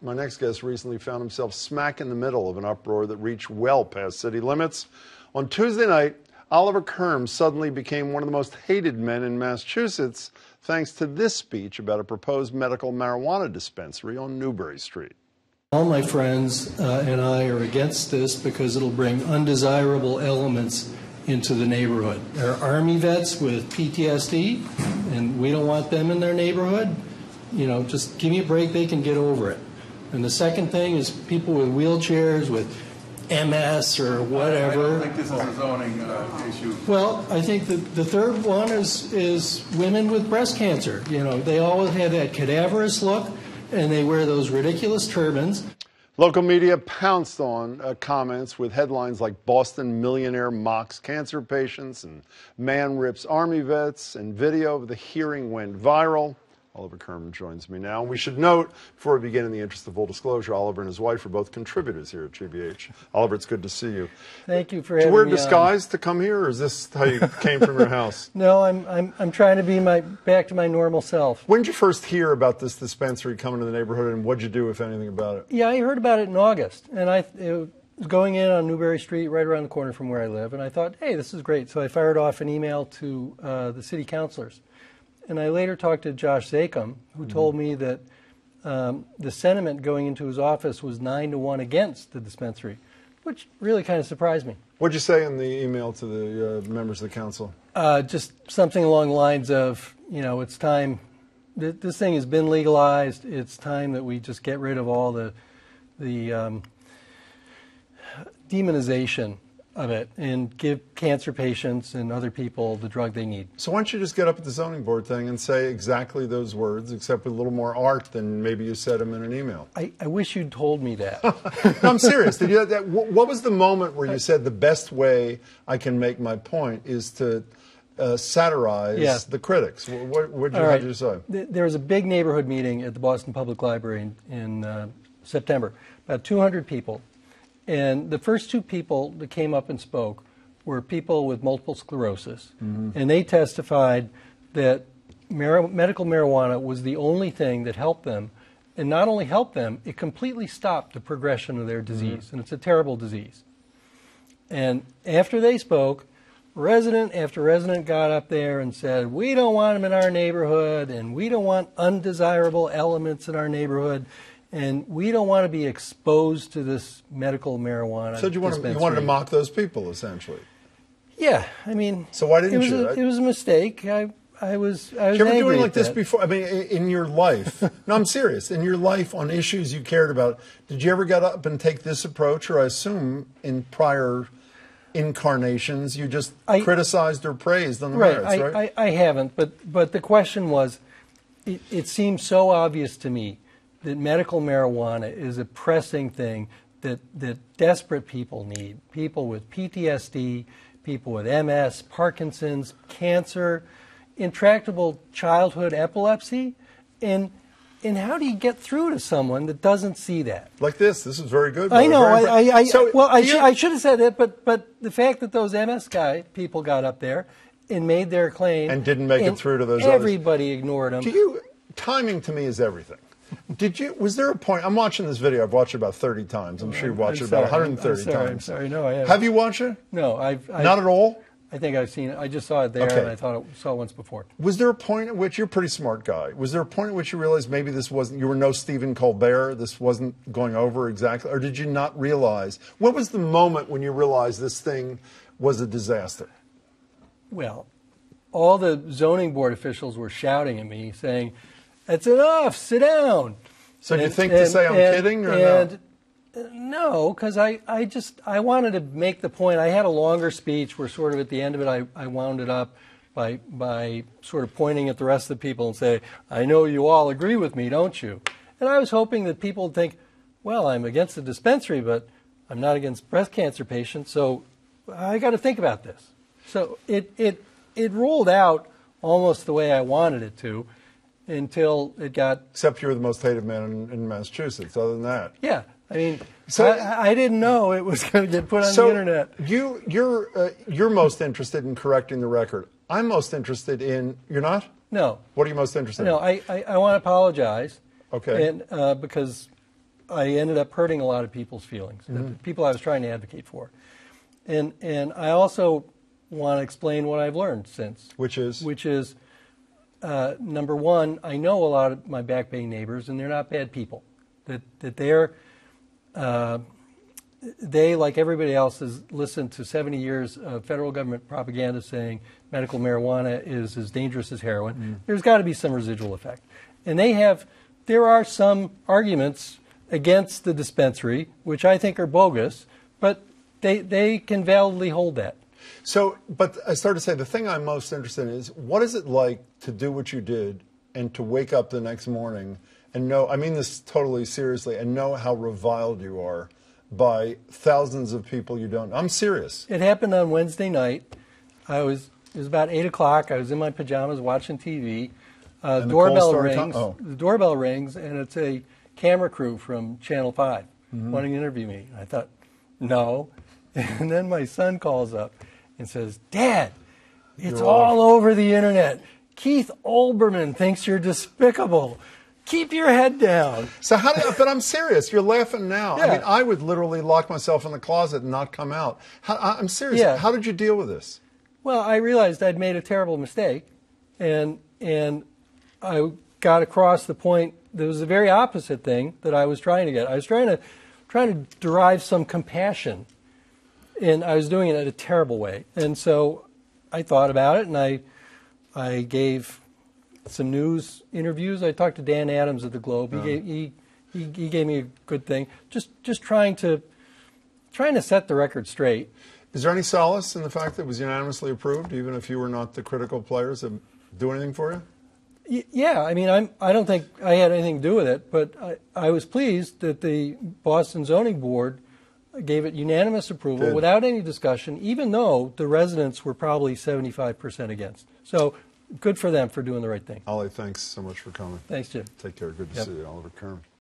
My next guest recently found himself smack in the middle of an uproar that reached well past city limits. On Tuesday night, Oliver Curme suddenly became one of the most hated men in Massachusetts thanks to this speech about a proposed medical marijuana dispensary on Newbury Street. All my friends and I are against this because it'll bring undesirable elements into the neighborhood. There are Army vets with PTSD, and we don't want them in their neighborhood. You know, just give me a break, they can get over it. And the second thing is people with wheelchairs, with MS or whatever. I don't think this is a zoning issue. Well, I think that the third one is women with breast cancer. You know, they always have that cadaverous look, and they wear those ridiculous turbans. Local media pounced on comments with headlines like Boston millionaire mocks cancer patients and man rips Army vets, and video of the hearing went viral. Oliver Curme joins me now. We should note, before we begin, in the interest of full disclosure, Oliver and his wife are both contributors here at GBH. Oliver, it's good to see you. Thank you for having me. Did you wear disguise to come here, or is this how you came from your house? No, I'm trying to be back to my normal self. When did you first hear about this dispensary coming to the neighborhood, and what did you do, if anything, about it? Yeah, I heard about it in August, and it was going in on Newbury Street, right around the corner from where I live, and I thought, hey, this is great. So I fired off an email to the city councilors. And I later talked to Josh Zachem, who told me that the sentiment going into his office was 9-1 against the dispensary, which really kind of surprised me. What did you say in the email to the members of the council? Just something along the lines of, you know, it's time, this thing has been legalized, it's time that we just get rid of all the demonization of it and give cancer patients and other people the drug they need. So why don't you just get up at the zoning board thing and say exactly those words, except with a little more art than maybe you said them in an email? I wish you'd told me that. No, I'm serious. Did you, what was the moment where you said the best way I can make my point is to satirize the critics? What did you say? There was a big neighborhood meeting at the Boston Public Library in September, about 200 people. And the first two people that came up and spoke were people with multiple sclerosis. And they testified that medical marijuana was the only thing that helped them. And not only helped them, it completely stopped the progression of their disease. And it's a terrible disease. And after they spoke, resident after resident got up there and said, we don't want them in our neighborhood, and we don't want undesirable elements in our neighborhood. And we don't want to be exposed to this medical marijuana. So you wanted to mock those people, essentially? Yeah, I mean. So why didn't you? It was a mistake. I was Did you ever do anything like this that. before? I mean, in your life. No, I'm serious. In your life, on issues you cared about, did you ever get up and take this approach? Or I assume in prior incarnations you just criticized or praised on the merits, right? I haven't. But the question was, it seems so obvious to me that medical marijuana is a pressing thing that desperate people need. People with PTSD, people with MS, Parkinson's, cancer, intractable childhood epilepsy. And how do you get through to someone that doesn't see that? Like this. This is very good. I know. I should have said that, but the fact that those MS people got up there and made their claim. And didn't make it through to those everybody ignored them. Timing to me is everything. Was there a point, I'm watching this video, I've watched it about 30 times, I'm sure you've watched it about 130 times. I'm sorry, no, I haven't. Have you watched it? No, Not at all? I think I've seen it, I just saw it there and I saw it once before. Was there a point at which, you're a pretty smart guy, was there a point at which you realized maybe this wasn't, you were no Stephen Colbert, this wasn't going over exactly, or did you not realize, what was the moment when you realized this thing was a disaster? Well, all the zoning board officials were shouting at me saying, that's enough, sit down. So do you think to say I'm kidding or no? No, because I wanted to make the point. I had a longer speech where sort of at the end of it I wound it up by sort of pointing at the rest of the people and say, I know you all agree with me, don't you? And I was hoping that people would think, well, I'm against the dispensary, but I'm not against breast cancer patients, so I got to think about this. So it rolled out almost the way I wanted it to, until it got... Except you were the most hated man in Massachusetts, other than that. Yeah. I mean, so, I didn't know it was going to get put on the internet. You're most interested in correcting the record. I'm most interested in... You're not? No. What are you most interested in? No, I want to apologize. Okay. And, because I ended up hurting a lot of people's feelings, the people I was trying to advocate for. And I also want to explain what I've learned since. Which is? Which is, number one, I know a lot of my Back Bay neighbors, and they're not bad people. That they, like everybody else, has listened to 70 years of federal government propaganda saying medical marijuana is as dangerous as heroin. There's got to be some residual effect. And there are some arguments against the dispensary, which I think are bogus, but they can validly hold that. So, but I started to say, the thing I'm most interested in is, what is it like to do what you did and to wake up the next morning and know, I mean this totally seriously, and know how reviled you are by thousands of people you don't know? I'm serious. It happened on Wednesday night. It was about 8 o'clock. I was in my pajamas watching TV. Doorbell rings. The doorbell rings, and it's a camera crew from Channel 5 wanting to interview me. I thought, no. And then my son calls up and says, Dad, it's all over the internet. Keith Olbermann thinks you're despicable. Keep your head down. So but I'm serious. You're laughing now. Yeah. I mean, I would literally lock myself in the closet and not come out. I'm serious. Yeah. How did you deal with this? Well, I realized I'd made a terrible mistake, and I got across the point that was the very opposite thing that I was trying to get. I was trying to derive some compassion, and I was doing it in a terrible way. And so I thought about it, and I gave some news interviews. I talked to Dan Adams at the Globe. He gave me a good thing. Just trying to set the record straight. Is there any solace in the fact that it was unanimously approved, even if you were not the critical players that do anything for you? Yeah, I mean, I don't think I had anything to do with it, but I was pleased that the Boston Zoning Board gave it unanimous approval without any discussion, even though the residents were probably 75% against. So good for them for doing the right thing. Ollie, thanks so much for coming. Thanks, Jim. Take care. Good to see you, Oliver Curme.